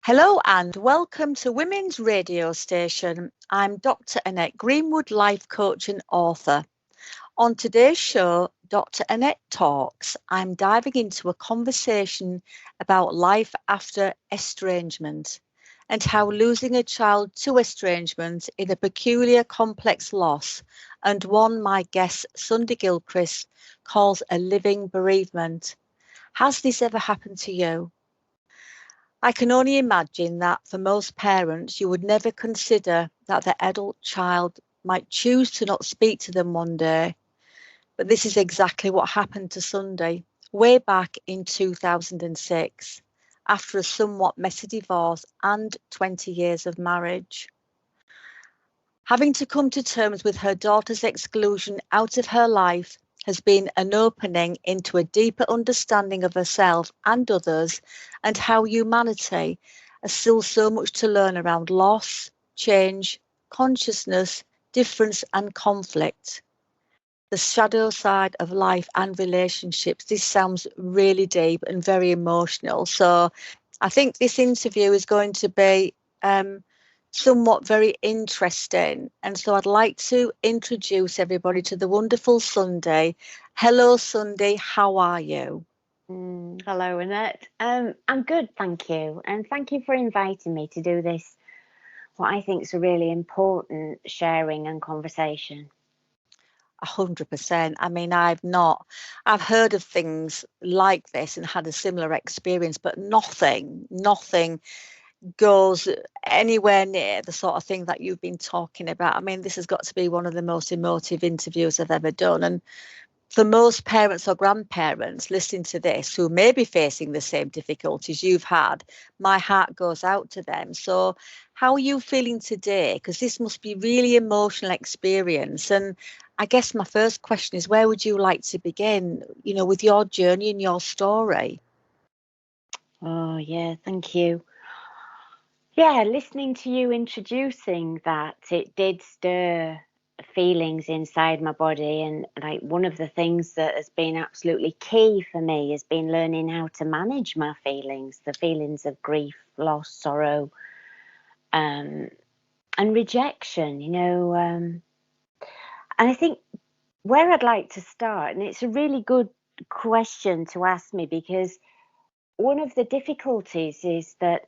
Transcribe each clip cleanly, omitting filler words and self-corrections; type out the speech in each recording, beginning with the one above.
Hello and welcome to Women's Radio Station. I'm Dr. Annette Greenwood, life coach and author. On today's show, Dr. Annette Talks, I'm diving into a conversation about life after estrangement and how losing a child to estrangement is a peculiar complex loss and one my guest Sundy Gilchrist calls a living bereavement. Has this ever happened to you? I can only imagine that for most parents, you would never consider that their adult child might choose to not speak to them one day. But this is exactly what happened to Sunday way back in 2006, after a somewhat messy divorce and 20 years of marriage. Having to come to terms with her daughter's exclusion out of her life has been an opening into a deeper understanding of herself and others, and how humanity has still so much to learn around loss, change, consciousness, difference, and conflict. The shadow side of life and relationships. This sounds really deep and very emotional. So I think this interview is going to be somewhat very interesting. And so I'd like to introduce everybody to the wonderful Sundy. Hello, Sundy. How are you? Hello, Annette. I'm good, thank you. And thank you for inviting me to do this, what I think is a really important sharing and conversation. 100%. I mean, I've heard of things like this and had a similar experience, but nothing goes anywhere near the sort of thing that you've been talking about. I mean, this has got to be one of the most emotive interviews I've ever done. And for most parents or grandparents listening to this who may be facing the same difficulties you've had, my heart goes out to them. So how are you feeling today? Because this must be really emotional experience. And I guess my first question is, where would you like to begin, with your journey and your story? Oh, yeah, thank you. Yeah, listening to you introducing that, it did stir feelings inside my body. And like one of the things that has been absolutely key for me has been learning how to manage my feelings, the feelings of grief, loss, sorrow, and rejection, and I think where I'd like to start, and it's a really good question to ask me, because one of the difficulties is that,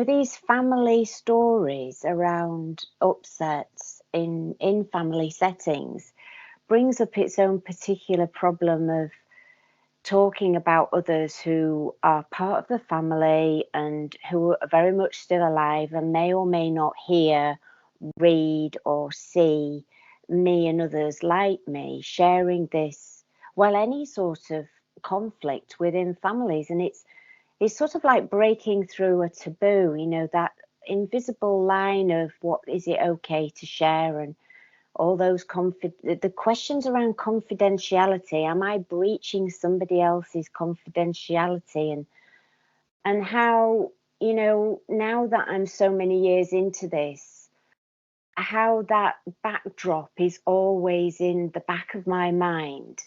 these family stories around upsets in family settings brings up its own particular problem of talking about others who are part of the family and who are very much still alive and may or may not hear, read, or see me and others like me sharing this, well, any sort of conflict within families. And it's sort of like breaking through a taboo, that invisible line of what is it okay to share, and all those the questions around confidentiality. Am I breaching somebody else's confidentiality? And how, now that I'm so many years into this, how that backdrop is always in the back of my mind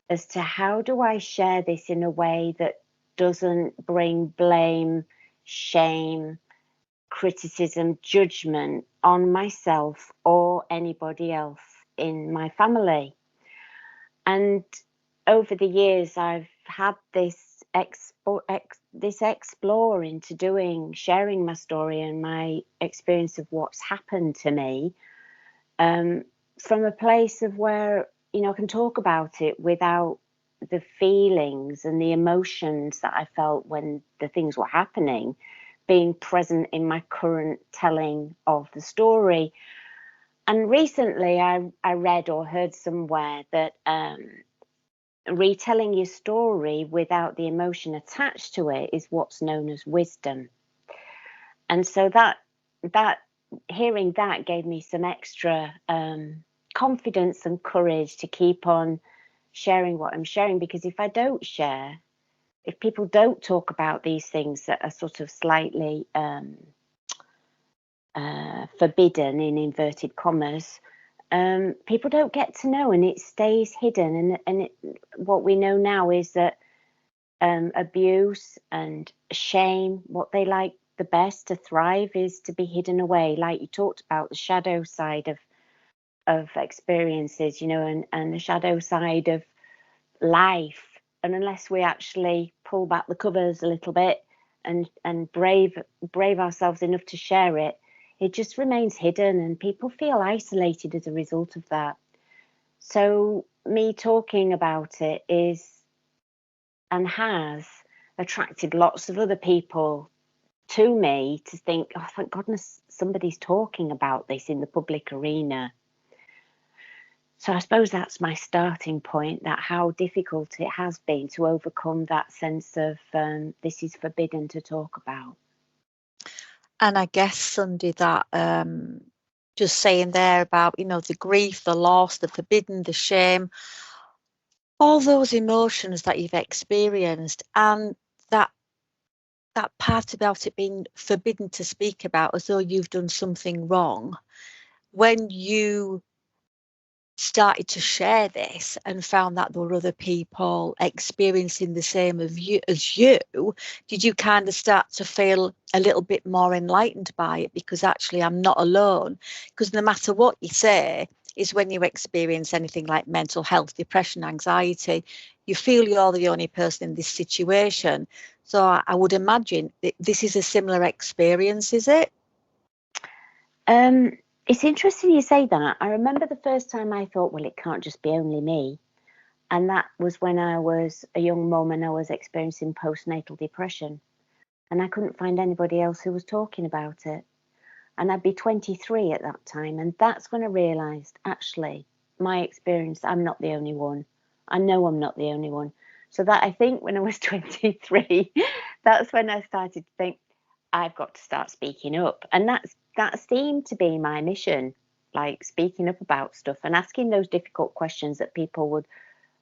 as to how do I share this in a way that doesn't bring blame, shame, criticism, judgment on myself or anybody else in my family. And over the years, I've had this explore into sharing my story and my experience of what's happened to me, from a place of where, I can talk about it without the feelings and the emotions that I felt when the things were happening being present in my current telling of the story. And recently I read or heard somewhere that retelling your story without the emotion attached to it is what's known as wisdom. And so that hearing that gave me some extra confidence and courage to keep on sharing what I'm sharing, because if I don't share, if people don't talk about these things that are sort of slightly forbidden in inverted commas, people don't get to know, and it stays hidden. And what we know now is that abuse and shame, what they like the best to thrive is to be hidden away, like you talked about, the shadow side of experiences, and the shadow side of life. And unless we actually pull back the covers a little bit and brave ourselves enough to share it, it just remains hidden, and people feel isolated as a result of that. So me talking about it is, and has, attracted lots of other people to me to think, oh, thank goodness somebody's talking about this in the public arena. So I suppose that's my starting point, that how difficult it has been to overcome that sense of this is forbidden to talk about. And I guess, Sunday, that just saying there about, the grief, the loss, the forbidden, the shame, all those emotions that you've experienced, and that part about it being forbidden to speak about as though you've done something wrong. When you started to share this and found that there were other people experiencing the same as you, did you kind of start to feel a little bit more enlightened by it? Because actually I'm not alone. Because no matter what you say, is when you experience anything like mental health, depression, anxiety, you feel you're the only person in this situation. So I would imagine this is a similar experience, is it? It's interesting you say that. I remember the first time I thought, well, it can't just be only me. And that was when I was a young mum and I was experiencing postnatal depression. And I couldn't find anybody else who was talking about it. And I'd be 23 at that time. And that's when I realised, actually, my experience, I'm not the only one. I know I'm not the only one. So that, I think when I was 23, that's when I started to think, I've got to start speaking up. And that seemed to be my mission, like speaking up about stuff and asking those difficult questions that people would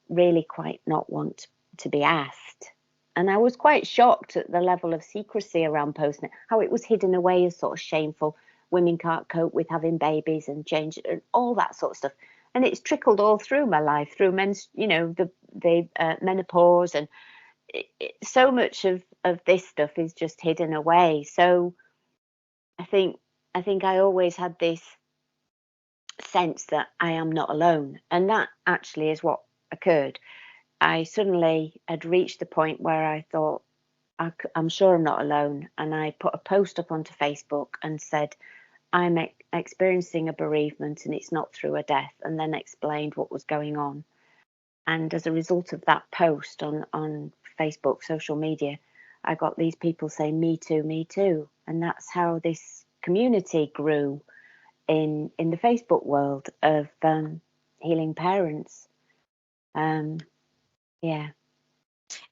really quite not want to be asked. And I was quite shocked at the level of secrecy around postnatal, how it was hidden away as sort of shameful. Women can't cope with having babies and change and all that sort of stuff. And it's trickled all through my life, through the menopause, and so much of this stuff is just hidden away. So I think I always had this sense that I am not alone, and that actually is what occurred. I suddenly had reached the point where I thought, I'm sure I'm not alone. And I put a post up onto Facebook and said, I'm experiencing a bereavement and it's not through a death, and then explained what was going on. And as a result of that post on Facebook, social media, I got these people saying, me too, me too. And that's how this community grew in the Facebook world of healing parents. Yeah.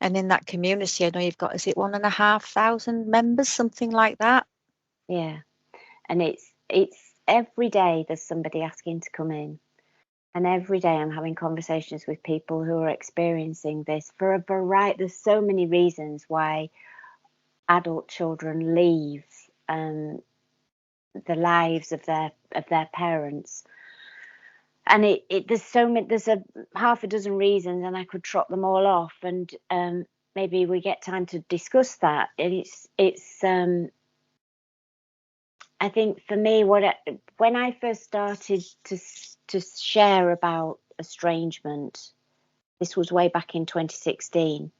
And in that community, I know you've got, is it 1,500 members, something like that? Yeah. And it's every day there's somebody asking to come in. And every day I'm having conversations with people who are experiencing this for a variety. There's so many reasons why adult children leave the lives of their parents. And there's a half a dozen reasons, and I could trot them all off, and maybe we get time to discuss that. And it's I think for me, when I first started to share about estrangement, this was way back in 2016,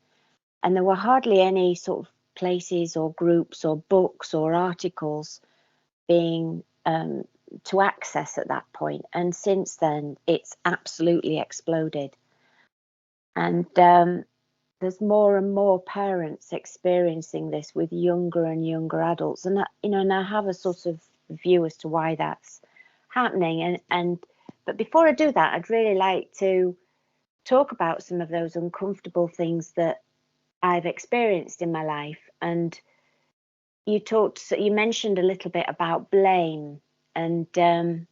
and there were hardly any sort of places or groups or books or articles being to access at that point. And since then, it's absolutely exploded. And there's more and more parents experiencing this with younger and younger adults. And and I have a sort of view as to why that's happening. But before I do that, I'd really like to talk about some of those uncomfortable things that I've experienced in my life. And you mentioned a little bit about blame, and and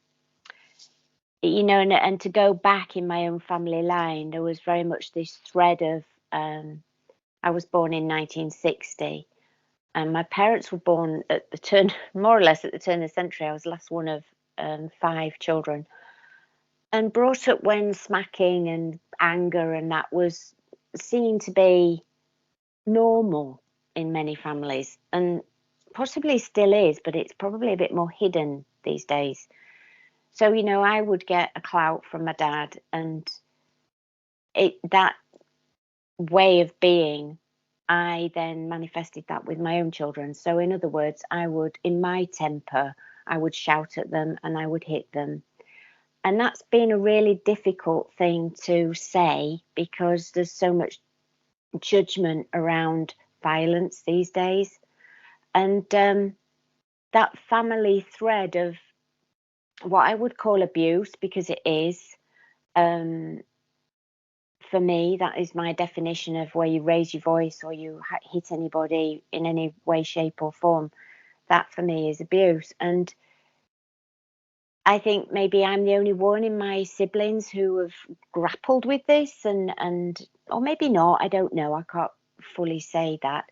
to go back in my own family line, there was very much this thread of I was born in 1960, and my parents were born at the turn, more or less at the turn of the century. I was the last one of 5 children, and brought up when smacking and anger and that was seen to be normal in many families, and possibly still is, but it's probably a bit more hidden these days. So, I would get a clout from my dad, and that way of being, I then manifested that with my own children. So in other words, in my temper, I would shout at them and I would hit them. And that's been a really difficult thing to say because there's so much judgment around violence these days. And that family thread of what I would call abuse, because it is, for me, that is my definition of where you raise your voice or you hit anybody in any way, shape, or form. That for me is abuse. And I think maybe I'm the only one in my siblings who have grappled with this, and or maybe not. I don't know. I can't fully say that.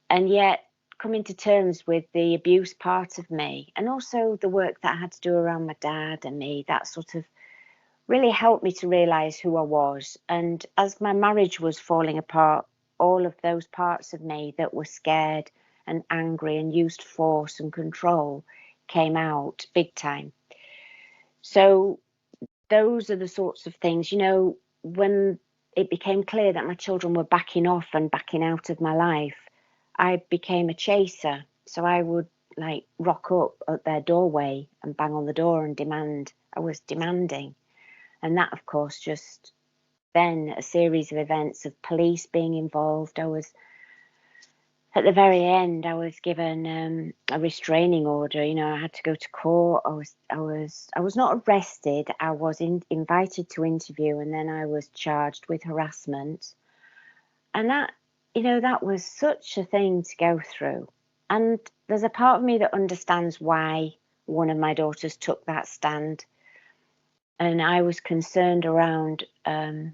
And yet, coming to terms with the abuse part of me, and also the work that I had to do around my dad and me, that sort of really helped me to realize who I was. And as my marriage was falling apart, all of those parts of me that were scared and angry and used force and control came out big time. So those are the sorts of things, when it became clear that my children were backing off and backing out of my life, I became a chaser. So I would rock up at their doorway and bang on the door and demand. I was demanding. And that, of course, just then a series of events of police being involved. I was, at the very end, I was given a restraining order. I had to go to court. I was not arrested. I was invited to interview, and then I was charged with harassment. And that, that was such a thing to go through. And there's a part of me that understands why one of my daughters took that stand. And I was concerned around her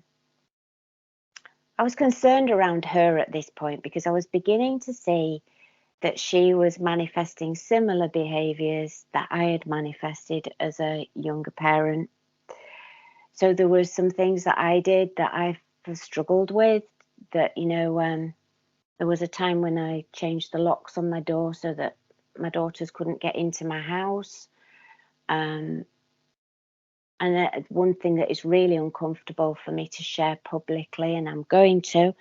at this point, because I was beginning to see that she was manifesting similar behaviours that I had manifested as a younger parent. So there were some things that I did that I struggled with, that, there was a time when I changed the locks on my door so that my daughters couldn't get into my house. And one thing that is really uncomfortable for me to share publicly, and I'm going to,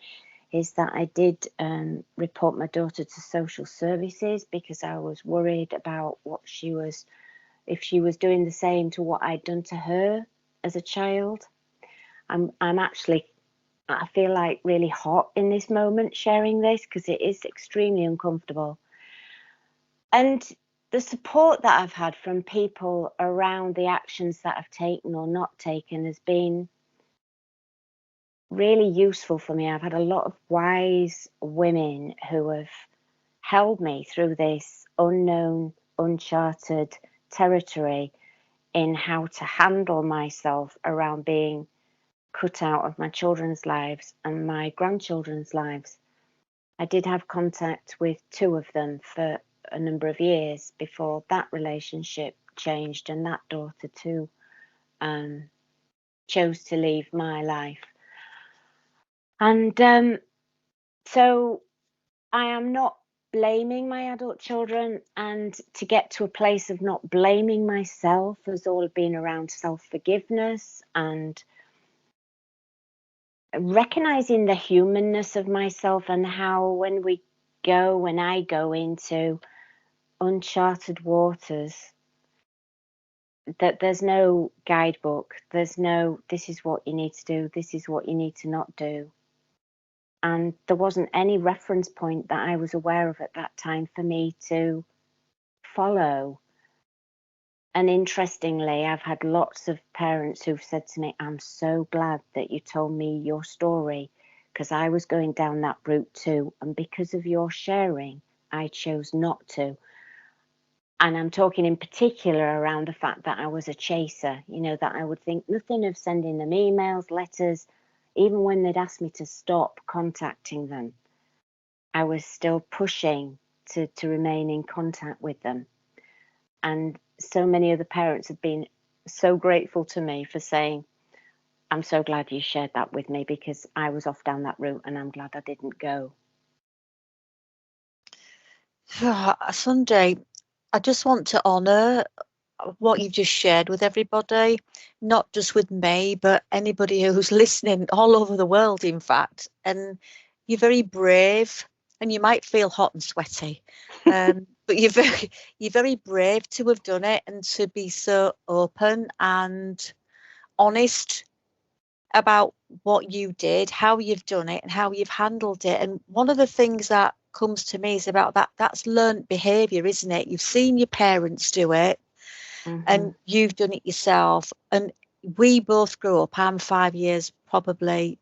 is that I did report my daughter to social services because I was worried about if she was doing the same to what I'd done to her as a child. I'm actually, I feel like really hot in this moment sharing this because it is extremely uncomfortable. And the support that I've had from people around the actions that I've taken or not taken has been really useful for me. I've had a lot of wise women who have held me through this unknown, uncharted territory in how to handle myself around being cut out of my children's lives and my grandchildren's lives. I did have contact with two of them for a number of years before that relationship changed, and that daughter too chose to leave my life. And so I am not blaming my adult children, and to get to a place of not blaming myself has all been around self-forgiveness and recognizing the humanness of myself, and how when I go into uncharted waters, that there's no guidebook, there's no this is what you need to do, this is what you need to not do. And there wasn't any reference point that I was aware of at that time for me to follow. And interestingly, I've had lots of parents who've said to me, I'm so glad that you told me your story, because I was going down that route too. And because of your sharing, I chose not to. And I'm talking in particular around the fact that I was a chaser, that I would think nothing of sending them emails, letters, even when they'd ask me to stop contacting them. I was still pushing to remain in contact with them. And so many of the parents have been so grateful to me for saying, I'm so glad you shared that with me, because I was off down that route and I'm glad I didn't go. Sunday, I just want to honour what you've just shared with everybody, not just with me, but anybody who's listening all over the world, in fact. And you're very brave, and you might feel hot and sweaty, but you're very brave to have done it and to be so open and honest about what you did, how you've done it, and how you've handled it. And one of the things that comes to me is about that's learned behaviour, isn't it? You've seen your parents do it, and you've done it yourself. And we both grew up. I'm 5 years probably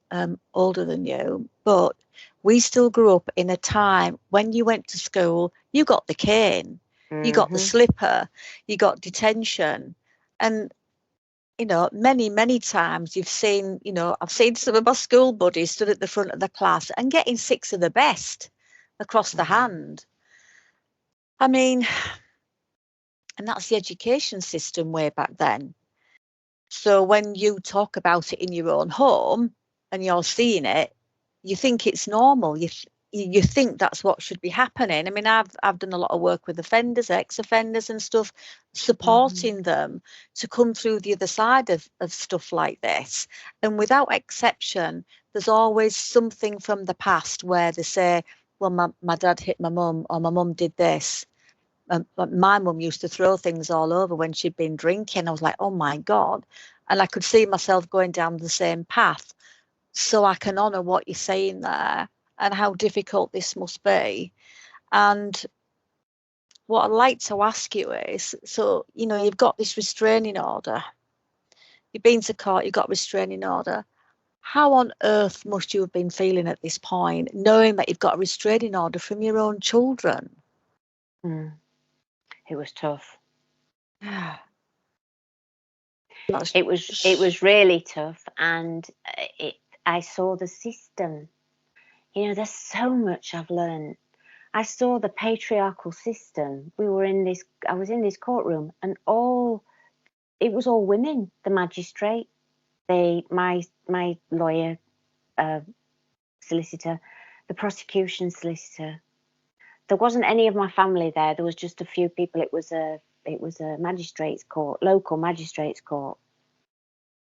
older than you, but we still grew up in a time when you went to school, you got the cane, you got the slipper, you got detention. And many, many times you've seen, I've seen some of my school buddies stood at the front of the class and getting six of the best across the hand. I mean, and that's the education system way back then. So when you talk about it in your own home and you're seeing it, you think it's normal. You think that's what should be happening. I mean, I've done a lot of work with offenders, ex-offenders and stuff, supporting them to come through the other side of stuff like this. And without exception, there's always something from the past where they say, well, my dad hit my mum, or my mum did this. My mum used to throw things all over when she'd been drinking. I was like, oh my God. And I could see myself going down the same path. So I can honour what you're saying there and how difficult this must be. And what I'd like to ask you is, so, you've got this restraining order. You've been to court, you've got restraining order. How on earth must you have been feeling at this point, knowing that you've got a restraining order from your own children? It was tough. It was really tough, and I saw the system. There's so much I've learned. I saw the patriarchal system. I was in this courtroom, and it was all women. The magistrate, my lawyer, solicitor, the prosecution solicitor. There wasn't any of my family there. There was just a few people. It was a magistrates' court, local magistrates' court.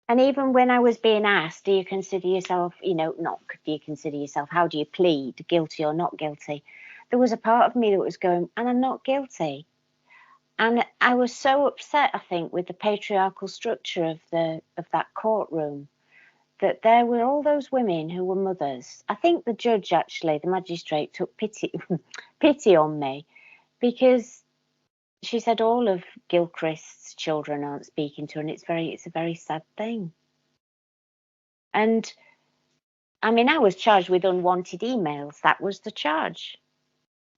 And even when I was being asked, do you consider yourself, not do you consider yourself, how do you plead, guilty or not guilty? There was a part of me that was going, and I'm not guilty. And I was so upset, I think, with the patriarchal structure of that courtroom, that there were all those women who were mothers. I think the judge, actually, the magistrate, took pity on me, because she said all of Gilchrist's children aren't speaking to her, and it's a very sad thing. And I mean, I was charged with unwanted emails. That was the charge.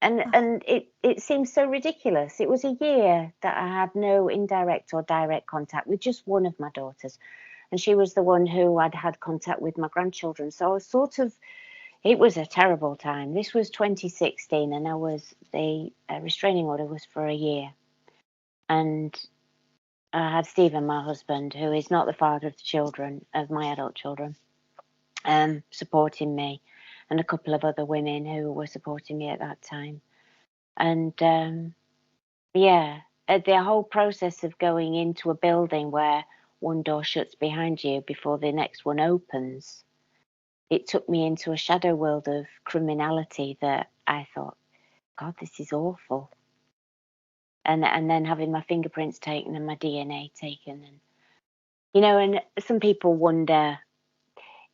And it seems so ridiculous. It was a year that I had no indirect or direct contact with just one of my daughters. And she was the one who I'd had contact with my grandchildren. So I was it was a terrible time. This was 2016, and the restraining order was for a year. And I had Stephen, my husband, who is not the father of the children, of my adult children, supporting me, and a couple of other women who were supporting me at that time. And the whole process of going into a building where one door shuts behind you before the next one opens, it took me into a shadow world of criminality that I thought, God, this is awful. And then having my fingerprints taken and my DNA taken, and and some people wonder.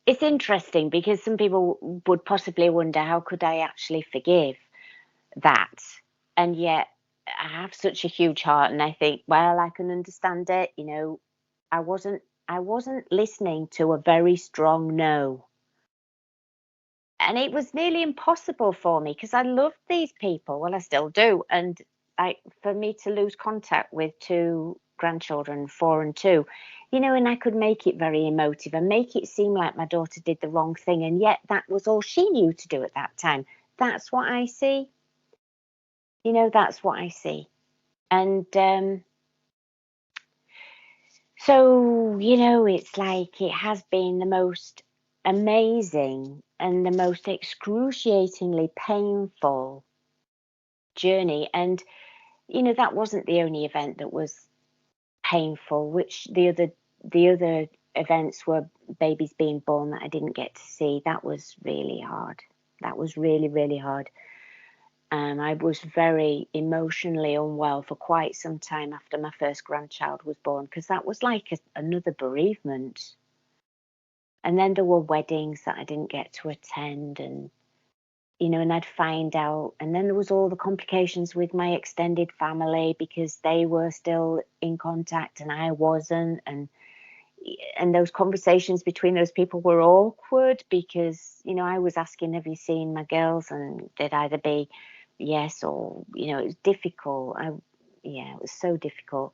It's interesting because some people would possibly wonder, how could I actually forgive that? And yet I have such a huge heart, and I think, well, I can understand it. I wasn't listening to a very strong no. And it was nearly impossible for me, because I loved these people. Well, I still do. And for me to lose contact with two grandchildren, 4 and 2, and I could make it very emotive and make it seem like my daughter did the wrong thing. And yet that was all she knew to do at that time. That's what I see. That's what I see. And so, it's like it has been the most amazing and the most excruciatingly painful journey. And, that wasn't the only event that was painful, which the other events were babies being born that I didn't get to see. That was really hard. That was really, really hard. I was very emotionally unwell for quite some time after my first grandchild was born, because that was like another bereavement. And then there were weddings that I didn't get to attend, and and I'd find out. And then there was all the complications with my extended family, because they were still in contact and I wasn't. And those conversations between those people were awkward, because, I was asking, have you seen my girls? And they'd either be yes or, it was difficult. It was so difficult.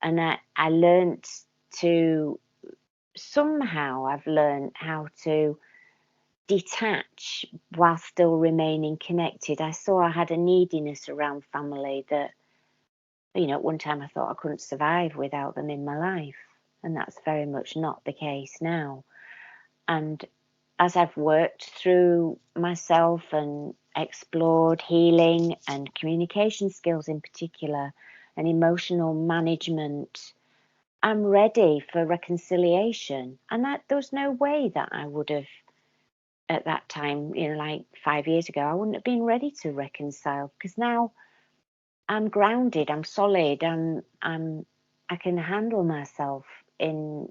And I learned I've learned how to detach while still remaining connected. I saw I had a neediness around family that, at one time I thought I couldn't survive without them in my life. And that's very much not the case now. And as I've worked through myself and explored healing and communication skills in particular, and emotional management, I'm ready for reconciliation. And that there was no way that I would have at that time, like 5 years ago, I wouldn't have been ready to reconcile, because now I'm grounded, I'm solid, I can handle myself in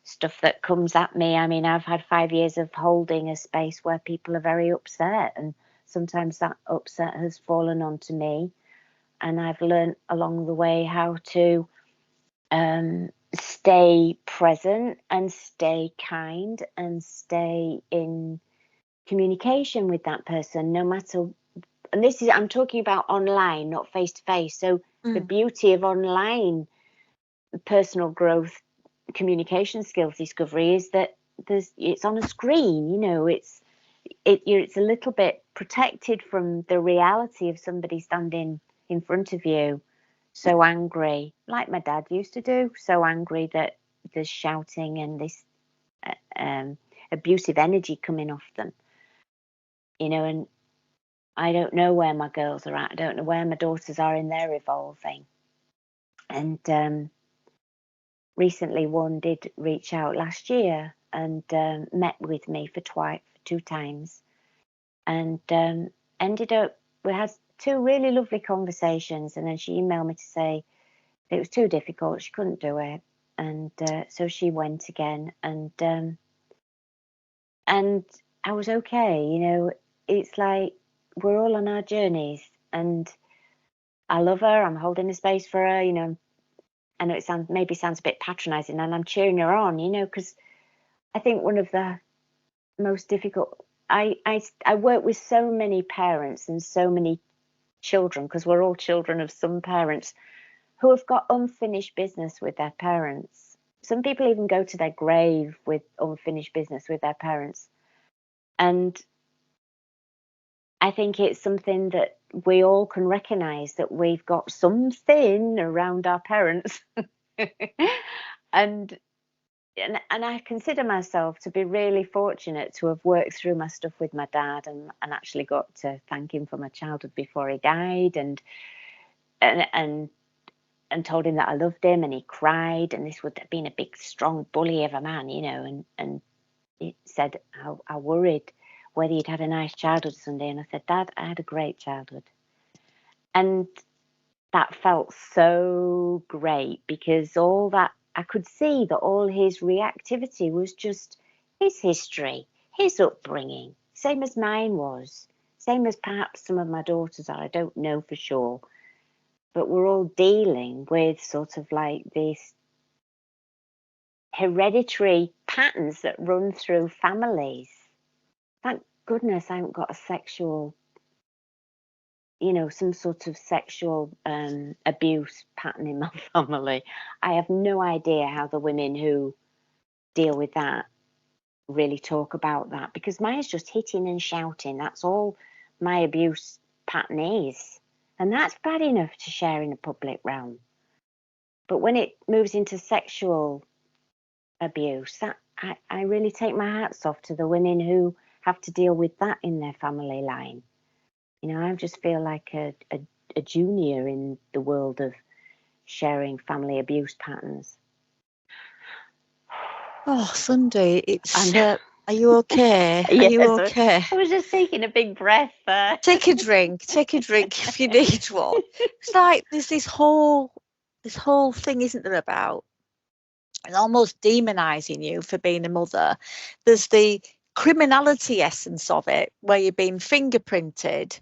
stuff that comes at me. I mean, I've had 5 years of holding a space where people are very upset, and sometimes that upset has fallen onto me. And I've learned along the way how to stay present and stay kind and stay in communication with that person, no matter. And I'm talking about online, not face to face. So the beauty of online personal growth, communication skills discovery, is that it's on a screen. It's a little bit protected from the reality of somebody standing in front of you, so angry, like my dad used to do, so angry that there's shouting and this abusive energy coming off them. And I don't know where my girls are at. I don't know where my daughters are in their evolving. And recently, one did reach out last year and met with me for 2 times, and ended up, we had 2 really lovely conversations, and then she emailed me to say it was too difficult, she couldn't do it, and so she went again, and I was okay. It's like we're all on our journeys, and I love her, I'm holding a space for her. I know it sounds a bit patronizing, and I'm cheering her on, because I think one of the most difficult, I work with so many parents and so many children, because we're all children of some parents who have got unfinished business with their parents. Some people even go to their grave with unfinished business with their parents. And I think it's something that we all can recognize, that we've got something around our parents. and I consider myself to be really fortunate to have worked through my stuff with my dad, and actually got to thank him for my childhood before he died, and told him that I loved him, and he cried, and this would have been a big, strong bully of a man, and he said how I worried whether he'd had a nice childhood, Sunday. And I said, Dad, I had a great childhood. And that felt so great, because all that, I could see that all his reactivity was just his history, his upbringing, same as mine was, same as perhaps some of my daughters are, I don't know for sure. But we're all dealing with sort of like these hereditary patterns that run through families. Thank goodness I haven't got a sexual, some sort of sexual abuse pattern in my family. I have no idea how the women who deal with that really talk about that, because mine's just hitting and shouting. That's all my abuse pattern is. And that's bad enough to share in a public realm. But when it moves into sexual abuse, that I really take my hats off to the women who have to deal with that in their family line. I just feel like a junior in the world of sharing family abuse patterns. Oh, Sunday, it's. And Are you okay? Are you yes, okay? I was just taking a big breath there. Take a drink. Take a drink if you need one. It's like there's this whole thing, isn't there, about and almost demonizing you for being a mother. There's the criminality essence of it, where you're being fingerprinted.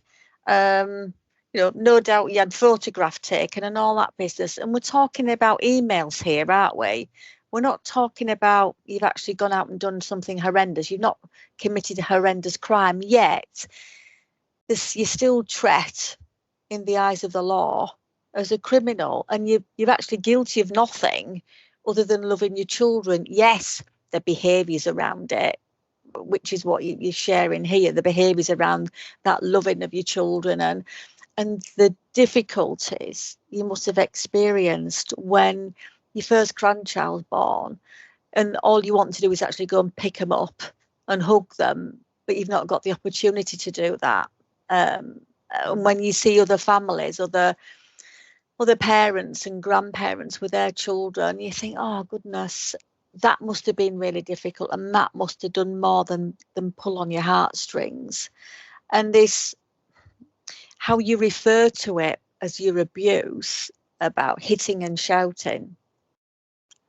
No doubt you had photograph taken and all that business. And we're talking about emails here, aren't we? We're not talking about you've actually gone out and done something horrendous. You've not committed a horrendous crime yet. You're still treated in the eyes of the law as a criminal, and you're actually guilty of nothing other than loving your children. Yes, the behaviours around it, which is what you're sharing here, the behaviours around that loving of your children and the difficulties you must have experienced when your first grandchild's born and all you want to do is actually go and pick them up and hug them, but you've not got the opportunity to do that. And when you see other families, other parents and grandparents with their children, you think, oh goodness, that must have been really difficult, and that must have done more than pull on your heartstrings. And this, how you refer to it as your abuse, about hitting and shouting.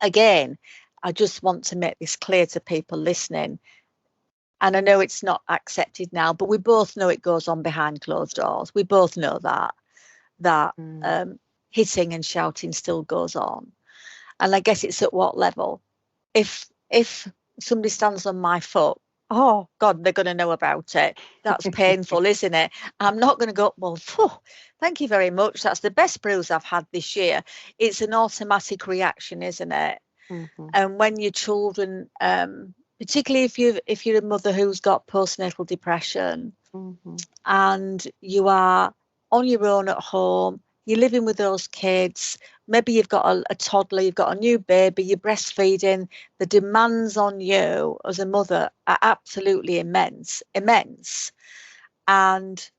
Again, I just want to make this clear to people listening. And I know it's not accepted now, but we both know it goes on behind closed doors. We both know that hitting and shouting still goes on. And I guess it's at what level? If somebody stands on my foot, oh God, they're going to know about it. That's painful, isn't it? I'm not going to go, well, thank you very much. That's the best bruise I've had this year. It's an automatic reaction, isn't it? Mm-hmm. And when your children, particularly if you're a mother who's got postnatal depression, mm-hmm. and you are on your own at home, you're living with those kids, maybe you've got a toddler, you've got a new baby, you're breastfeeding, the demands on you as a mother are absolutely immense. And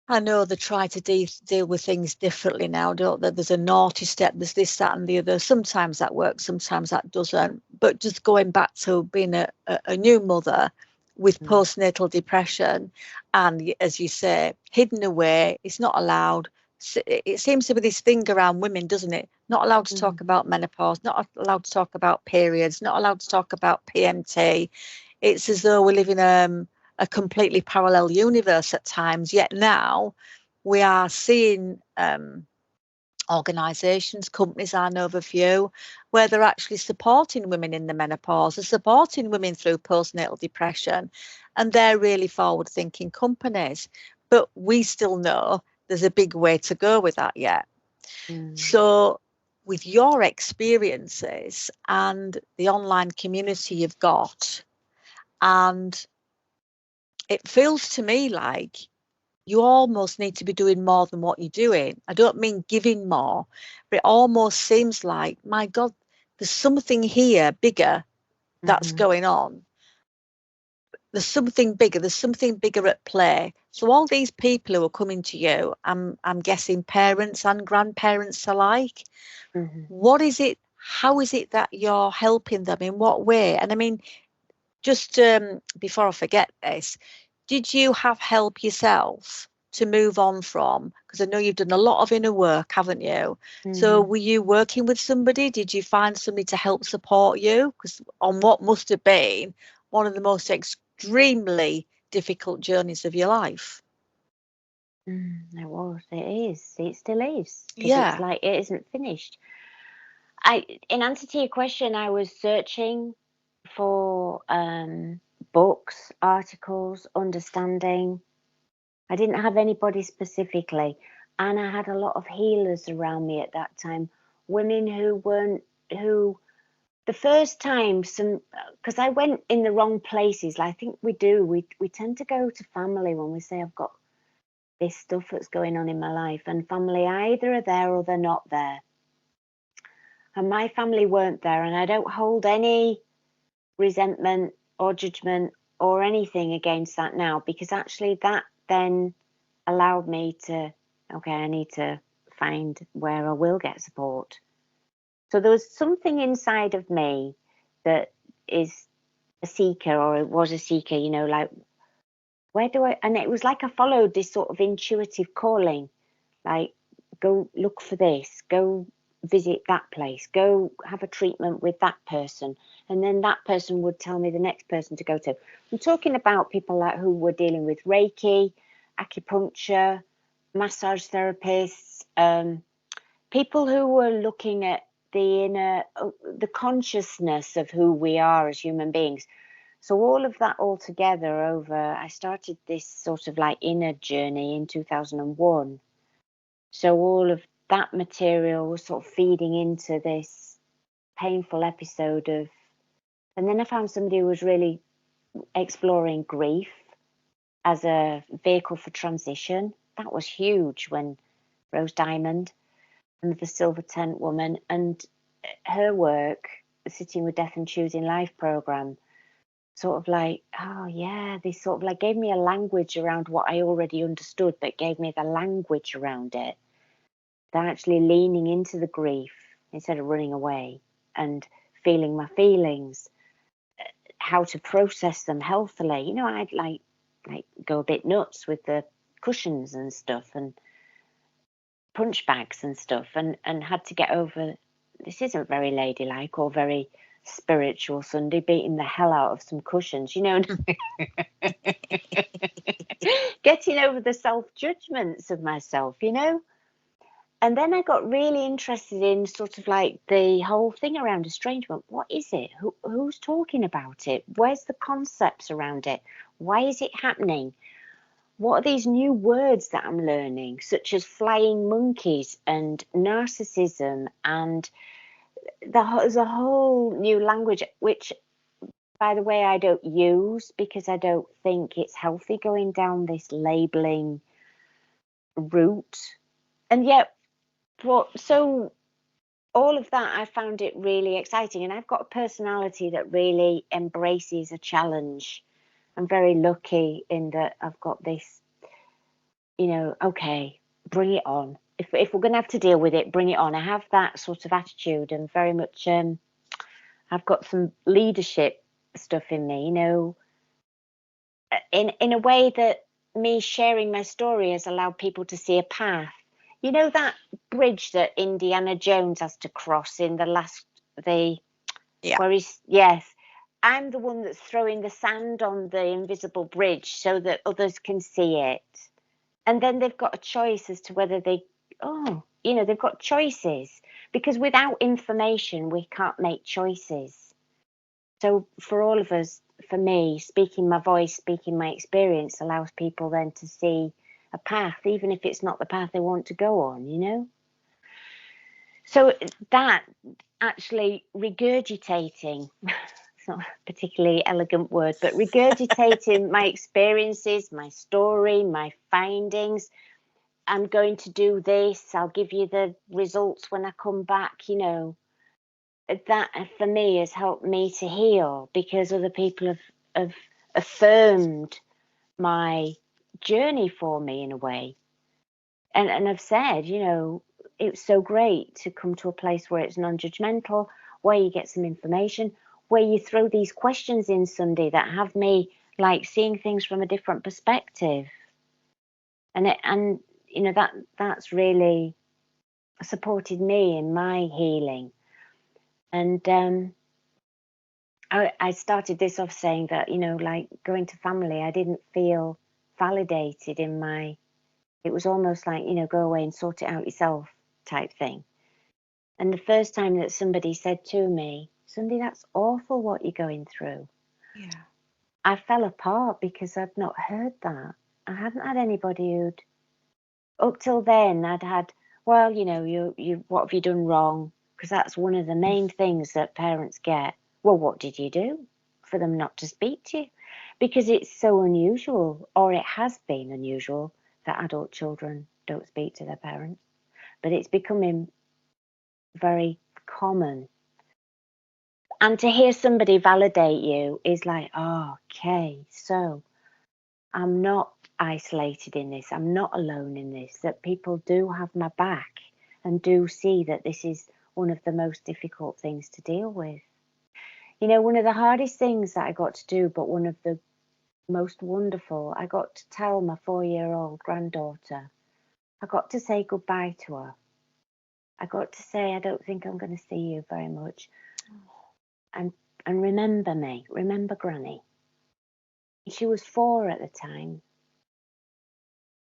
I know they try to deal with things differently now, don't they? There's a naughty step, there's this, that, and the other. Sometimes that works, sometimes that doesn't. But just going back to being a new mother with postnatal depression, and as you say, hidden away, it's not allowed. It seems to be this thing around women, doesn't it? Not allowed to talk about menopause, not allowed to talk about periods, not allowed to talk about PMT. It's as though we live in a completely parallel universe at times, yet now we are seeing organisations, companies, I know of a few, where they're actually supporting women in the menopause, they're supporting women through postnatal depression, and they're really forward-thinking companies. But we still know there's a big way to go with that yet. So with your experiences and the online community you've got, and it feels to me like you almost need to be doing more than what you're doing. I don't mean giving more, but it almost seems like, my God, there's something here bigger that's going on. There's something bigger at play. So all these people who are coming to you, I'm guessing parents and grandparents alike, what is it, how is it that you're helping them, in what way? And I mean, just before I forget this, did you have help yourself to move on from? Because I know you've done a lot of inner work, haven't you? So were you working with somebody? Did you find somebody to help support you? Because on what must have been one of the most extremely difficult journeys of your life. It was. It is. It still is. Because Yeah. it's like it isn't finished. In answer to your question, I was searching for books, articles, understanding. I didn't have anybody specifically, and I had a lot of healers around me at that time. Women who the first time, because I went in the wrong places. I think we do. We tend to go to family when we say I've got this stuff that's going on in my life, and family either are there or they're not there. And my family weren't there, and I don't hold any resentment or judgment or anything against that now, because actually that then allowed me to, okay, I need to find where I will get support. So there was something inside of me that is a seeker, or it was a seeker, you know, like, where do I, and it was like I followed this sort of intuitive calling, like, go look for this, go visit that place, go have a treatment with that person, and then that person would tell me the next person to go to. I'm talking about people like who were dealing with Reiki, acupuncture, massage therapists, people who were looking at the inner, the consciousness of who we are as human beings. So all of that all together over, I started this sort of like inner journey in 2001. So all of that material was sort of feeding into this painful episode of, and then I found somebody who was really exploring grief as a vehicle for transition. That was huge when Rose Diamond and the Silver Tent Woman and her work, Sitting with Death and Choosing Life program, sort of like, oh yeah, they sort of like gave me a language around what I already understood, but gave me the language around it. They're actually leaning into the grief instead of running away and feeling my feelings, how to process them healthily. You know, I'd like go a bit nuts with the cushions and stuff and punch bags and stuff, and had to get over, this isn't very ladylike or very spiritual, Sunday, beating the hell out of some cushions, you know. Getting over the self-judgments of myself, you know. And then I got really interested in sort of like the whole thing around estrangement. What is it? Who's talking about it? Where's the concepts around it? Why is it happening? What are these new words that I'm learning, such as flying monkeys and narcissism, and there's a whole new language, which, by the way, I don't use because I don't think it's healthy going down this labeling route. And yet, so all of that, I found it really exciting. And I've got a personality that really embraces a challenge. I'm very lucky in that I've got this, you know, okay, bring it on. If we're going to have to deal with it, bring it on. I have that sort of attitude, and very much, I've got some leadership stuff in me, you know, in a way that me sharing my story has allowed people to see a path. You know, that bridge that Indiana Jones has to cross in where he's, yes, I'm the one that's throwing the sand on the invisible bridge so that others can see it. And then they've got a choice as to whether they've got choices, because without information, we can't make choices. So for all of us, for me, speaking my voice, speaking my experience allows people then to see a path, even if it's not the path they want to go on, you know? So that actually regurgitating, it's not a particularly elegant word, but regurgitating my experiences, my story, my findings. I'm going to do this, I'll give you the results when I come back, you know. That for me has helped me to heal, because other people have affirmed my journey for me in a way. And I've said, you know, it's so great to come to a place where it's non-judgmental, where you get some information, where you throw these questions in, Sunday, that have me like seeing things from a different perspective. And you know, that's really supported me in my healing. And I started this off saying that, you know, like going to family, I didn't feel validated in my, it was almost like, you know, go away and sort it out yourself type thing. And the first time that somebody said to me, Sunday, that's awful what you're going through. Yeah. I fell apart because I'd not heard that. I hadn't had anybody who'd, up till then, I'd had, well, you know, you what have you done wrong? Because that's one of the main things that parents get. Well, what did you do for them not to speak to you? Because it's so unusual, or it has been unusual, that adult children don't speak to their parents. But it's becoming very common. And to hear somebody validate you is like, oh, okay, so I'm not isolated in this. I'm not alone in this, that people do have my back and do see that this is one of the most difficult things to deal with. You know, one of the hardest things that I got to do, but one of the most wonderful, I got to tell my 4-year-old granddaughter, I got to say goodbye to her. I got to say, I don't think I'm going to see you very much. And remember me, remember Granny. She was 4 at the time.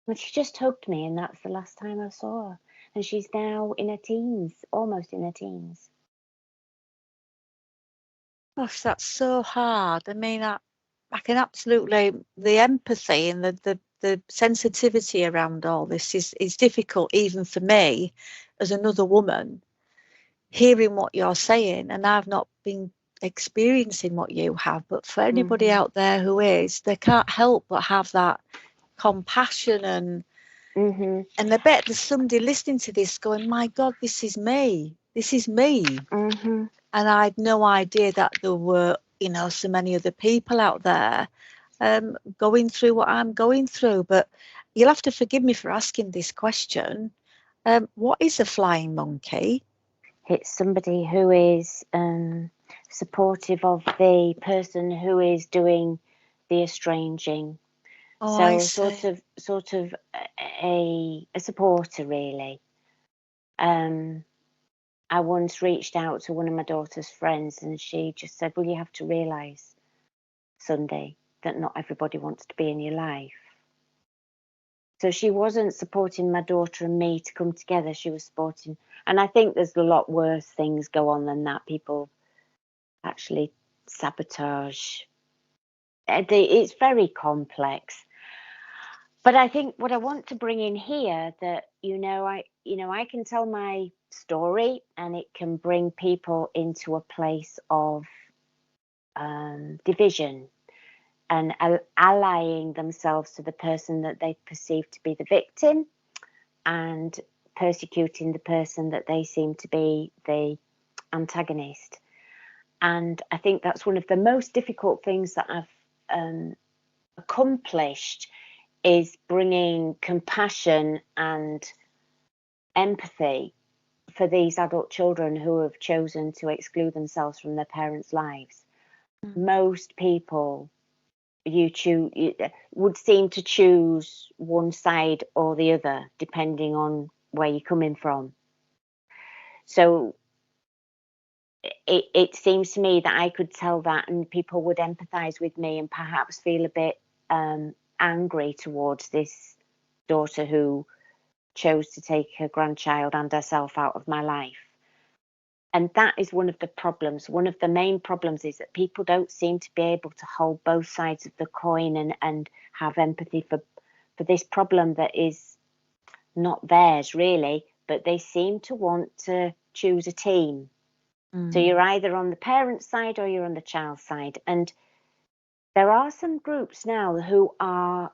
And she just hugged me, and that's the last time I saw her. And she's now in her teens, almost in her teens. Gosh, that's so hard. I mean, I can absolutely, the empathy and the sensitivity around all this is difficult even for me as another woman, hearing what you're saying. And I've not been experiencing what you have, but for anybody out there who is, they can't help but have that compassion and I bet there's somebody listening to this going, my God, this is me. This is me. And I had no idea that there were, you know, so many other people out there going through what I'm going through. But you'll have to forgive me for asking this question. What is a flying monkey? It's somebody who is supportive of the person who is doing the estranging. Oh, so I see. sort of a supporter, really. I once reached out to one of my daughter's friends, and she just said, well, you have to realise, Sunday, that not everybody wants to be in your life. So she wasn't supporting my daughter and me to come together. She was supporting, and I think there's a lot worse things go on than that. People actually sabotage. It's very complex. But I think what I want to bring in here, that I can tell my story, and it can bring people into a place of division and allying themselves to the person that they perceive to be the victim, and persecuting the person that they seem to be the antagonist. And I think that's one of the most difficult things that I've accomplished, is bringing compassion and empathy for these adult children who have chosen to exclude themselves from their parents' lives. Most people would seem to choose one side or the other, depending on where you're coming from. So it seems to me that I could tell that, and people would empathise with me and perhaps feel a bit angry towards this daughter who chose to take her grandchild and herself out of my life. And that is one of the problems. One of the main problems is that people don't seem to be able to hold both sides of the coin and have empathy for this problem that is not theirs, really, but they seem to want to choose a team. So you're either on the parent's side or you're on the child's side. And there are some groups now who are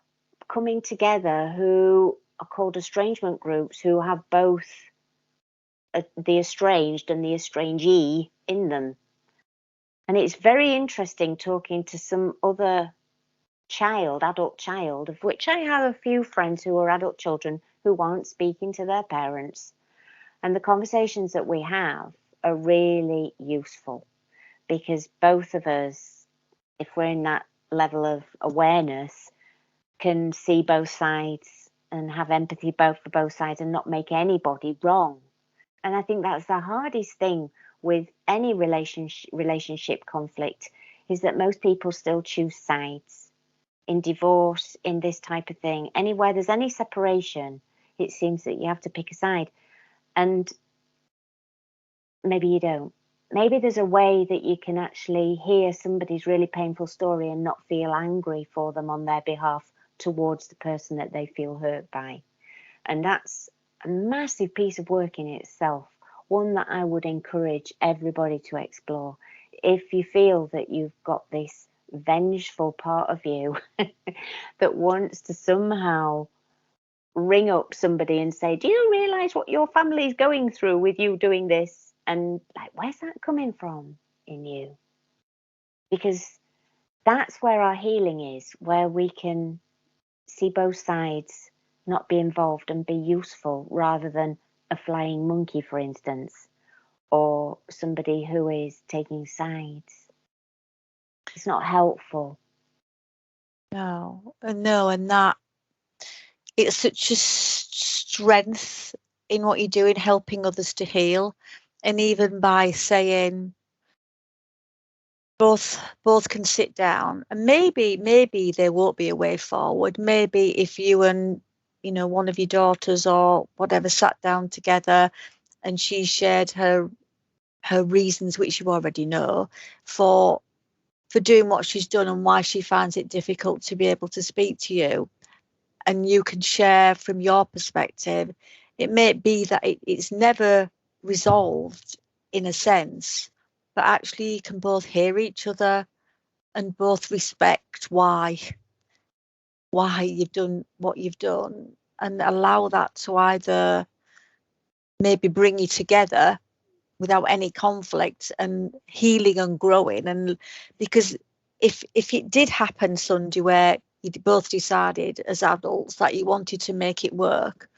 coming together, who are called estrangement groups, who have both the estranged and the estrangee in them. And it's very interesting talking to some other adult child, of which I have a few friends who are adult children who aren't speaking to their parents. And the conversations that we have are really useful, because both of us, if we're in that level of awareness, can see both sides and have empathy for both sides and not make anybody wrong. And I think that's the hardest thing with any relationship conflict, is that most people still choose sides. In divorce, in this type of thing, anywhere there's any separation, it seems that you have to pick a side. And maybe you don't. Maybe there's a way that you can actually hear somebody's really painful story and not feel angry for them on their behalf towards the person that they feel hurt by. And that's a massive piece of work in itself, one that I would encourage everybody to explore. If you feel that you've got this vengeful part of you that wants to somehow ring up somebody and say, do you realise what your family is going through with you doing this? And like, where's that coming from in you? Because that's where our healing is, where we can see both sides, not be involved and be useful rather than a flying monkey, for instance, or somebody who is taking sides. It's not helpful. No, and that it's such a strength in what you're doing, helping others to heal, and even by saying both can sit down, and maybe there won't be a way forward. Maybe if you and one of your daughters or whatever sat down together, and she shared her reasons, which you already know, for doing what she's done and why she finds it difficult to be able to speak to you, and you can share from your perspective. It may be that it's never resolved in a sense, but actually you can both hear each other and both respect why you've done what you've done, and allow that to either maybe bring you together without any conflict and healing and growing. And because if it did happen, Sunday, where you both decided as adults that you wanted to make it work,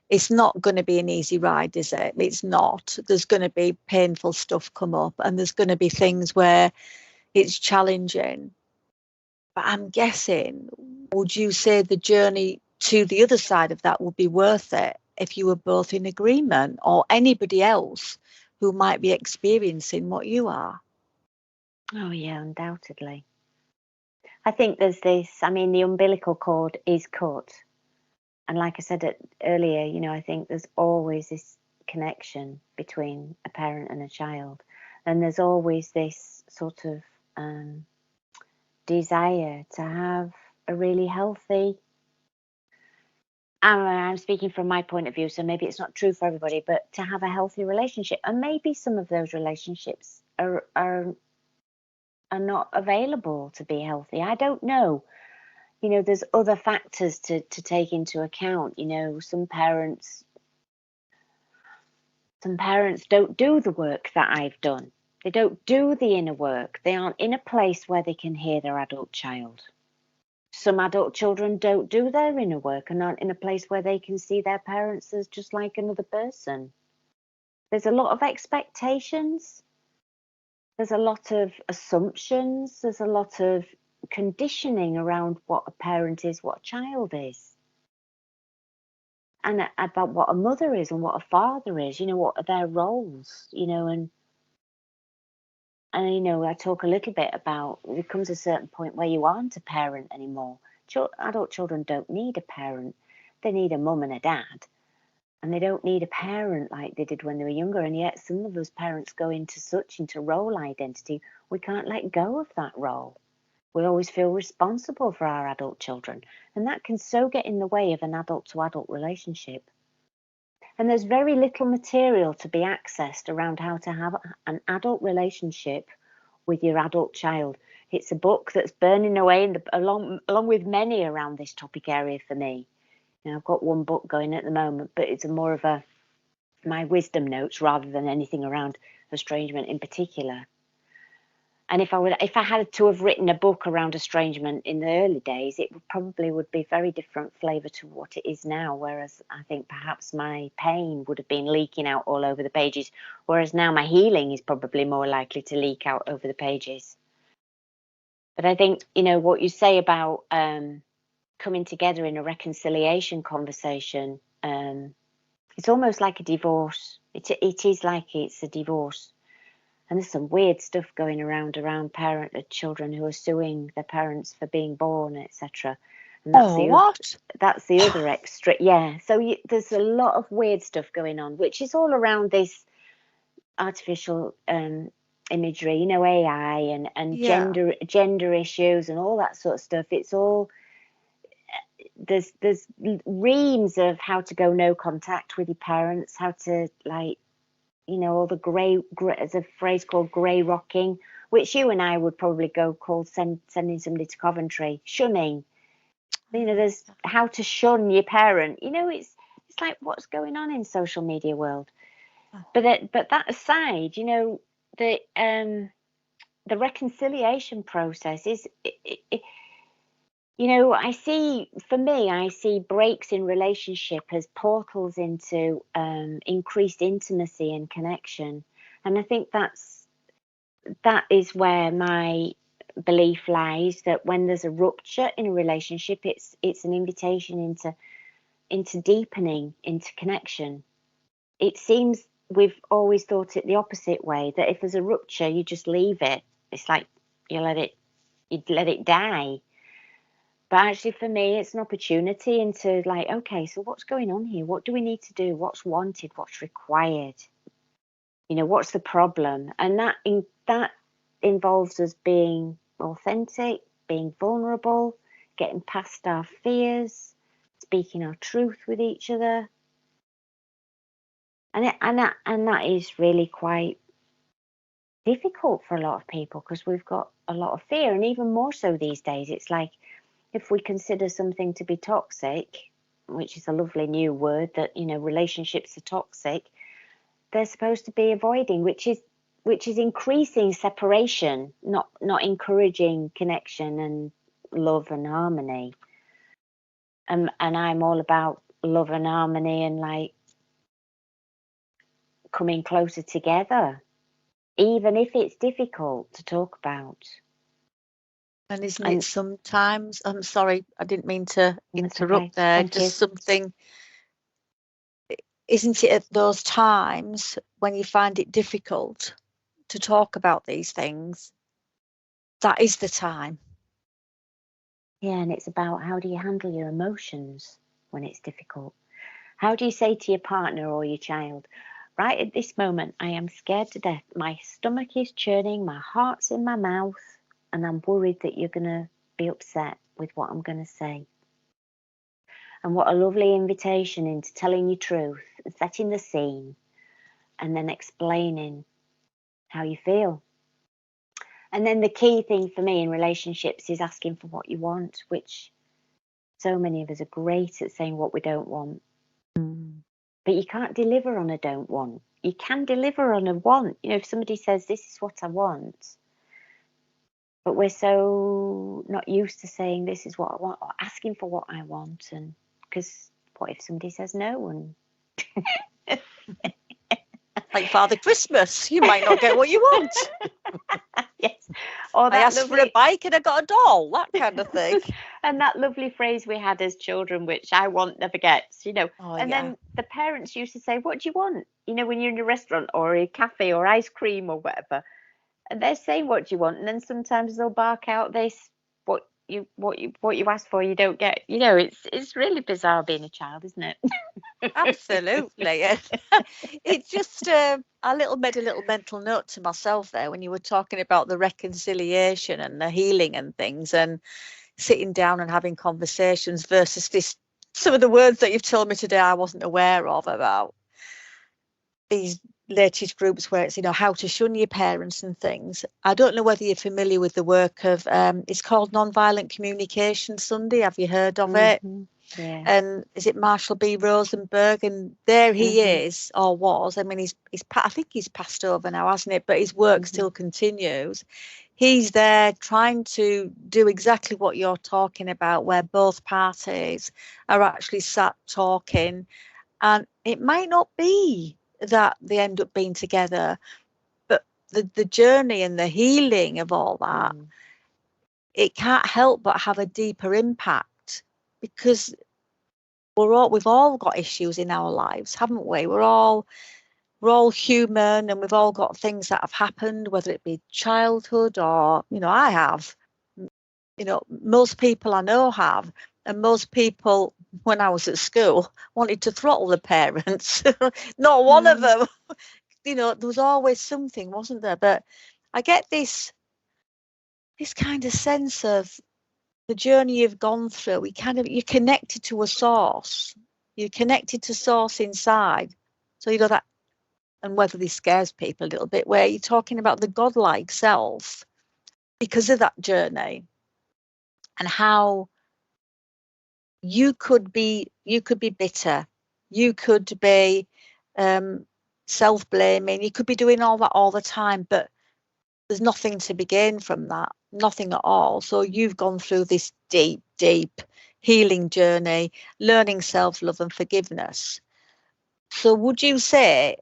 it's not going to be an easy ride, is it? It's not. There's going to be painful stuff come up, and there's going to be things where it's challenging. But I'm guessing, would you say the journey to the other side of that would be worth it if you were both in agreement, or anybody else who might be experiencing what you are? Oh, yeah, undoubtedly. I think there's this, I mean, the umbilical cord is cut. And like I said earlier, I think there's always this connection between a parent and a child. And there's always this sort of desire to have a really healthy, I'm speaking from my point of view, so maybe it's not true for everybody, but to have a healthy relationship. And maybe some of those relationships are not available to be healthy. I don't know. There's other factors to take into account. Some parents don't do the work that I've done. They don't do the inner work. They aren't in a place where they can hear their adult child. Some adult children don't do their inner work and aren't in a place where they can see their parents as just like another person. There's a lot of expectations. There's a lot of assumptions. There's a lot of conditioning around what a parent is, what a child is, and about what a mother is and what a father is, what are their roles, and I talk a little bit about there comes a certain point where you aren't a parent anymore. Adult children don't need a parent. They need a mum and a dad. And they don't need a parent like they did when they were younger. And yet some of us parents go into role identity. We can't let go of that role. We always feel responsible for our adult children. And that can so get in the way of an adult to adult relationship. And there's very little material to be accessed around how to have an adult relationship with your adult child. It's a book that's burning away along with many around this topic area for me. I've got one book going at the moment, but it's more of my wisdom notes rather than anything around estrangement in particular. And if I had to have written a book around estrangement in the early days, it probably would be very different flavour to what it is now. Whereas I think perhaps my pain would have been leaking out all over the pages, whereas now my healing is probably more likely to leak out over the pages. But I think, what you say about coming together in a reconciliation conversation, it's almost like a divorce. It is like it's a divorce. And there's some weird stuff going around children who are suing their parents for being born, etc. And that's the other extra. Yeah. So there's a lot of weird stuff going on, which is all around this artificial imagery, AI and gender issues and all that sort of stuff. It's all there's reams of how to go no contact with your parents, how to all the grey, there's a phrase called grey rocking, which you and I would probably go call sending somebody to Coventry, shunning. There's how to shun your parent. It's like what's going on in social media world. But that aside, the reconciliation process is I see breaks in relationship as portals into increased intimacy and connection. And I think that is where my belief lies, that when there's a rupture in a relationship, it's an invitation into deepening, into connection. It seems we've always thought it the opposite way, that if there's a rupture, you just leave it. It's like you let it die. But actually, for me, it's an opportunity into like, okay, so what's going on here? What do we need to do? What's wanted? What's required? What's the problem? And that involves us being authentic, being vulnerable, getting past our fears, speaking our truth with each other. And that is really quite difficult for a lot of people, because we've got a lot of fear, and even more so these days. It's like, if we consider something to be toxic, which is a lovely new word, that relationships are toxic, they're supposed to be avoiding, which is increasing separation, not encouraging connection and love and harmony. And I'm all about love and harmony, and like coming closer together, even if it's difficult to talk about. And isn't it sometimes, I'm sorry, I didn't mean to interrupt there, Thank just you. something, isn't it at those times when you find it difficult to talk about these things, that is the time? Yeah, and it's about, how do you handle your emotions when it's difficult? How do you say to your partner or your child, right at this moment, I am scared to death. My stomach is churning, my heart's in my mouth, and I'm worried that you're going to be upset with what I'm going to say. And what a lovely invitation into telling your truth and setting the scene, and then explaining how you feel. And then the key thing for me in relationships is asking for what you want, which so many of us are great at saying what we don't want. But you can't deliver on a don't want. You can deliver on a want. If somebody says, this is what I want, but we're so not used to saying, this is what I want, or asking for what I want. And because what if somebody says no? And like Father Christmas, you might not get what you want. Yes. Or I asked for a bike and I got a doll, that kind of thing. And that lovely phrase we had as children, which I want never gets, Then the parents used to say, what do you want? When you're in a restaurant or a cafe or ice cream or whatever, and they're saying, what do you want? And then sometimes they'll bark out this, what you ask for, you don't get. It's really bizarre being a child, isn't it? Absolutely. It's just I made a little mental note to myself there when you were talking about the reconciliation and the healing and things, and sitting down and having conversations versus some of the words that you've told me today I wasn't aware of, about these latest groups where it's how to shun your parents and things. I don't know whether you're familiar with the work of it's called Nonviolent Communication, Sunday. Have you heard of it? Yeah. And is it Marshall B. Rosenberg? And there he is, or was. I mean, I think he's passed over now, hasn't it? But his work still continues. He's there trying to do exactly what you're talking about, where both parties are actually sat talking, and it might not be that they end up being together, but the journey and the healing of all that, it can't help but have a deeper impact, because we've all got issues in our lives, haven't we? We're all human, and we've all got things that have happened, whether it be childhood or, I have, most people I know have, and most people when I was at school wanted to throttle the parents. Not one of them. There was always something, wasn't there? But I get this kind of sense of the journey you've gone through. You're connected to a source. You're connected to source inside. So that, and whether this scares people a little bit, where you're talking about the godlike self because of that journey, and how you could be bitter, you could be self-blaming, you could be doing all that all the time, but there's nothing to be gained from that, nothing at all. So you've gone through this deep deep healing journey, learning self-love and forgiveness. So would you say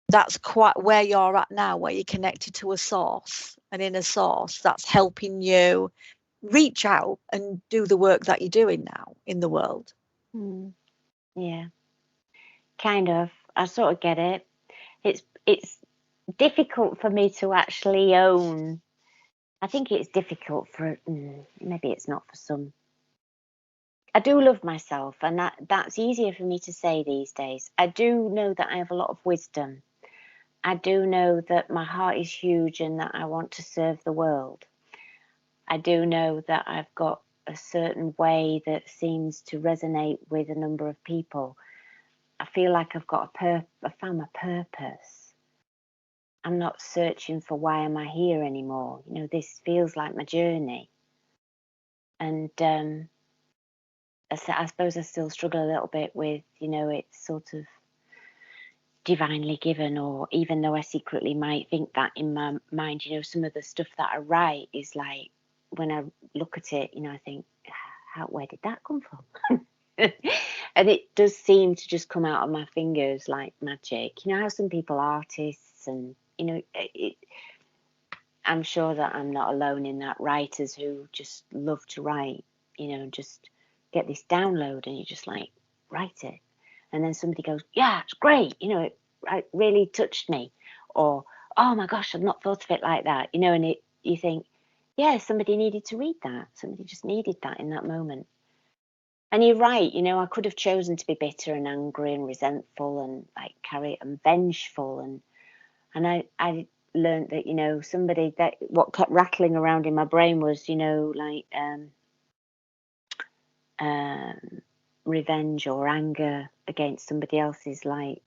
that's quite where you're at now, where you're connected to a source, an inner source that's helping you reach out and do the work that you're doing now in the world? Yeah, kind of. I sort of get it. It's difficult for me to actually own. I think it's difficult for maybe it's not for some. I do love myself, and that's easier for me to say these days. I do know that I have a lot of wisdom. I do know that my heart is huge and that I want to serve the world. I do know that I've got a certain way that seems to resonate with a number of people. I feel like I've got I found my purpose. I'm not searching for why am I here anymore. This feels like my journey. And I suppose I still struggle a little bit with, it's sort of divinely given, or even though I secretly might think that in my mind, some of the stuff that I write is like, when I look at it, I think, where did that come from? And it does seem to just come out of my fingers like magic. How some people are artists, and I'm sure that I'm not alone in that. Writers who just love to write, just get this download and you just like write it, and then somebody goes, yeah, it's great, it really touched me, or oh my gosh, I've not thought of it like that, and you think, yeah, somebody needed to read that, somebody just needed that in that moment. And you're right, I could have chosen to be bitter and angry and resentful and like carry it and vengeful, and I learned that somebody that what kept rattling around in my brain was like revenge or anger against somebody else is like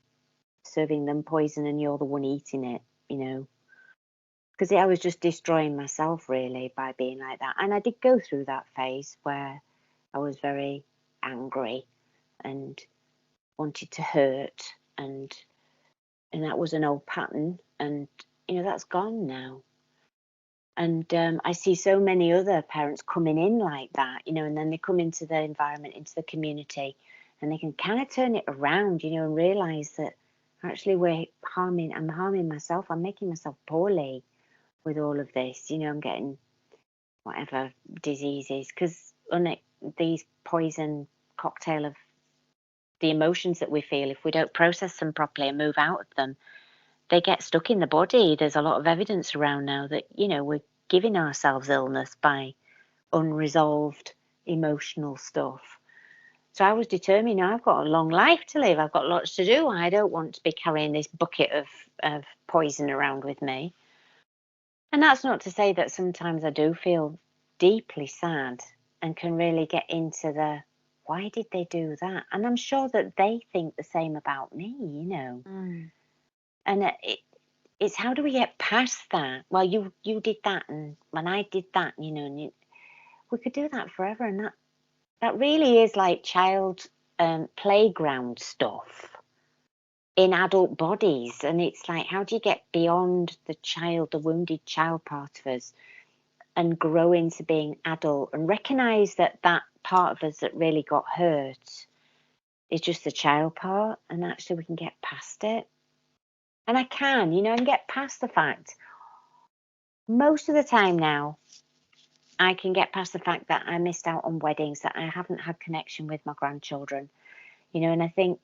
serving them poison and you're the one eating it, because I was just destroying myself really by being like that. And I did go through that phase where I was very angry and wanted to hurt, and that was an old pattern, and that's gone now. And I see so many other parents coming in like that, and then they come into the environment, into the community, and they can kind of turn it around, and realize that actually I'm harming myself, I'm making myself poorly with all of this, I'm getting whatever diseases, because these poison cocktail of the emotions that we feel, if we don't process them properly and move out of them, they get stuck in the body. There's a lot of evidence around now that, we're giving ourselves illness by unresolved emotional stuff. So I was determined, I've got a long life to live. I've got lots to do. I don't want to be carrying this bucket of poison around with me. And that's not to say that sometimes I do feel deeply sad and can really get into the, why did they do that? And I'm sure that they think the same about me, And it's how do we get past that? Well, you did that, and when I did that, and we could do that forever. And that really is like child playground stuff in adult bodies. And it's like, how do you get beyond the wounded child part of us, and grow into being adult and recognize that part of us that really got hurt is just the child part, and actually we can get past it. And I can, and get past the fact, most of the time now, I can get past the fact that I missed out on weddings, that I haven't had connection with my grandchildren, and I think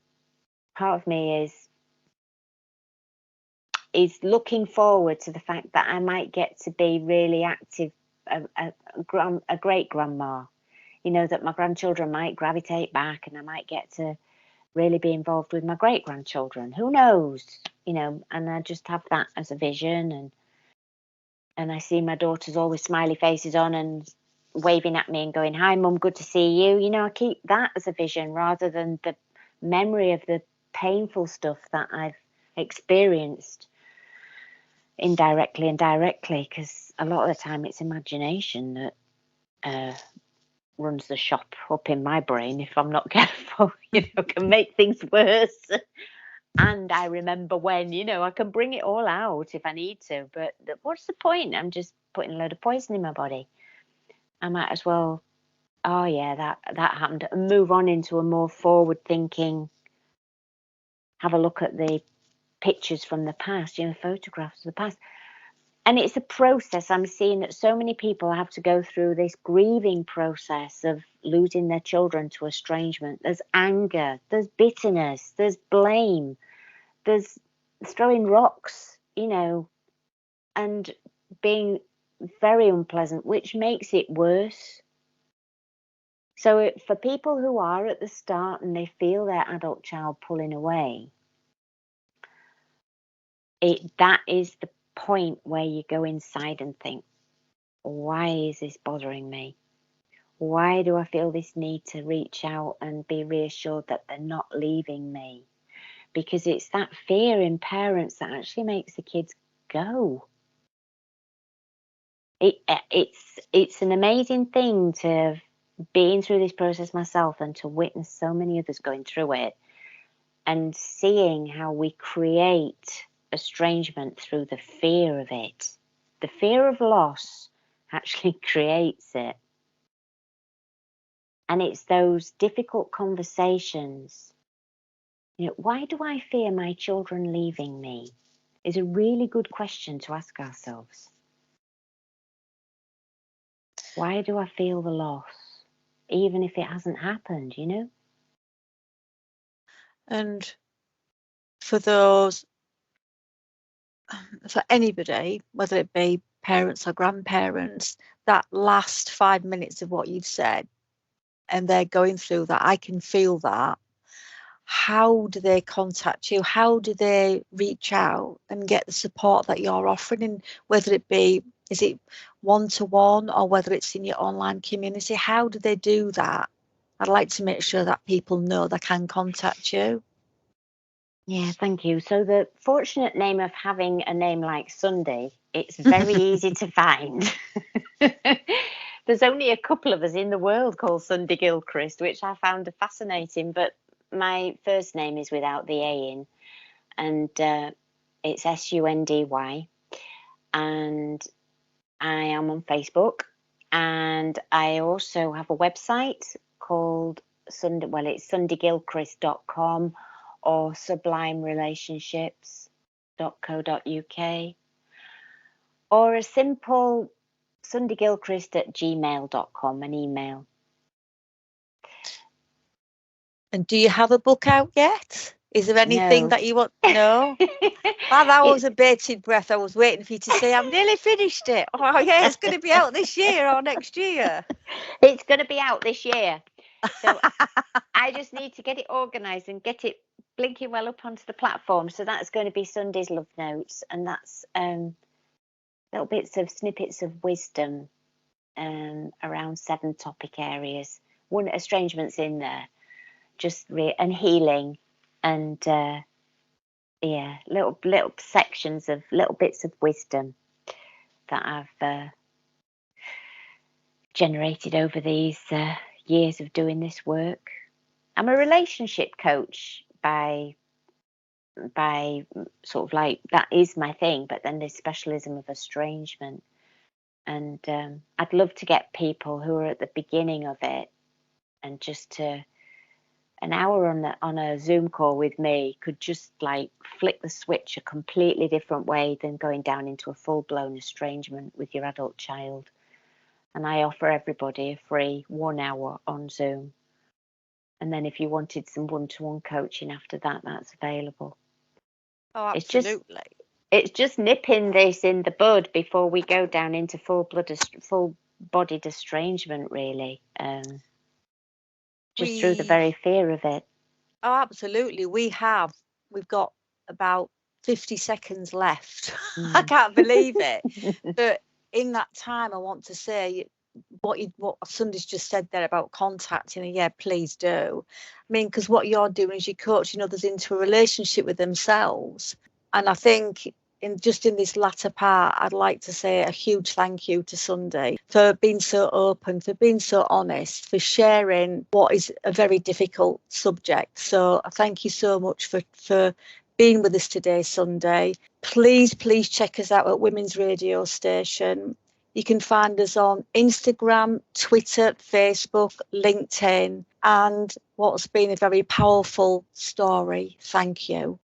part of me is looking forward to the fact that I might get to be really active, a great grandma, that my grandchildren might gravitate back, and I might get to really be involved with my great grandchildren. Who knows, and I just have that as a vision, and I see my daughters always smiley faces on and waving at me and going, hi mum, good to see you. I keep that as a vision rather than the memory of the painful stuff that I've experienced indirectly and directly, because a lot of the time it's imagination that runs the shop up in my brain if I'm not careful, can make things worse. And I remember when, I can bring it all out if I need to, but what's the point? I'm just putting a load of poison in my body. I might as well Oh yeah, that happened. And move on into a more forward thinking. Have a look at the pictures from the past, photographs of the past. And it's a process. I'm seeing that so many people have to go through this grieving process of losing their children to estrangement. There's anger, there's bitterness, there's blame, there's throwing rocks, and being very unpleasant, which makes it worse. So for people who are at the start and they feel their adult child pulling away, that is the point where you go inside and think, why is this bothering me? Why do I feel this need to reach out and be reassured that they're not leaving me? Because it's that fear in parents that actually makes the kids go. It's an amazing thing to have been through this process myself and to witness so many others going through it and seeing how we create estrangement through the fear of it. The fear of loss actually creates it. And it's those difficult conversations. Why do I fear my children leaving me? Is a really good question to ask ourselves. Why do I feel the loss, even if it hasn't happened, And for anybody, whether it be parents or grandparents, that last 5 minutes of what you've said, and they're going through that, I can feel that. How do they contact you? How do they reach out and get the support that you're offering? And whether it be, is it one-to-one or whether it's in your online community, how do they do that? I'd like to make sure that people know they can contact you. Yeah, thank you. So the fortunate name of having a name like Sunday, it's very easy to find. There's only a couple of us in the world called Sundy Gilchrist, which I found fascinating, but my first name is without the A in, and it's Sundy, and I am on Facebook, and I also have a website called it's sundygilchrist.com or sublimerelationships.co.uk, or a simple sundygilchrist@gmail.com, an email. And do you have a book out yet? Is there anything that you want? No? That was a bated breath. I was waiting for you to say, I've nearly finished it. Oh, yeah, it's going to be out this year or next year. It's going to be out this year. So I just need to get it organised and get it blinking well up onto the platform. So that's going to be Sunday's Love Notes, and that's little bits of snippets of wisdom around 7 topic areas. One, estrangement's in there, and healing, and little sections of little bits of wisdom that I've generated over these years of doing this work. I'm a relationship coach by sort of like, that is my thing, but then there's specialism of estrangement, and I'd love to get people who are at the beginning of it, and just to an hour on a Zoom call with me could just like flick the switch a completely different way than going down into a full-blown estrangement with your adult child. And I offer everybody a free 1 hour on Zoom. And then if you wanted some one-to-one coaching after that, that's available. Oh, absolutely. It's just nipping this in the bud before we go down into full-bodied estrangement, really. Just through the very fear of it. Oh, absolutely. We've got about 50 seconds left. I can't believe it. But in that time, I want to say what Sundy's just said there about contacting, and yeah, please do. I mean, because what you're doing is you're coaching others into a relationship with themselves. And I think in this latter part, I'd like to say a huge thank you to Sunday for being so open, for being so honest, for sharing what is a very difficult subject. So thank you so much for being with us today, Sunday. Please check us out at Women's Radio Station. You can find us on Instagram, Twitter, Facebook, LinkedIn, and what's been a very powerful story. Thank you.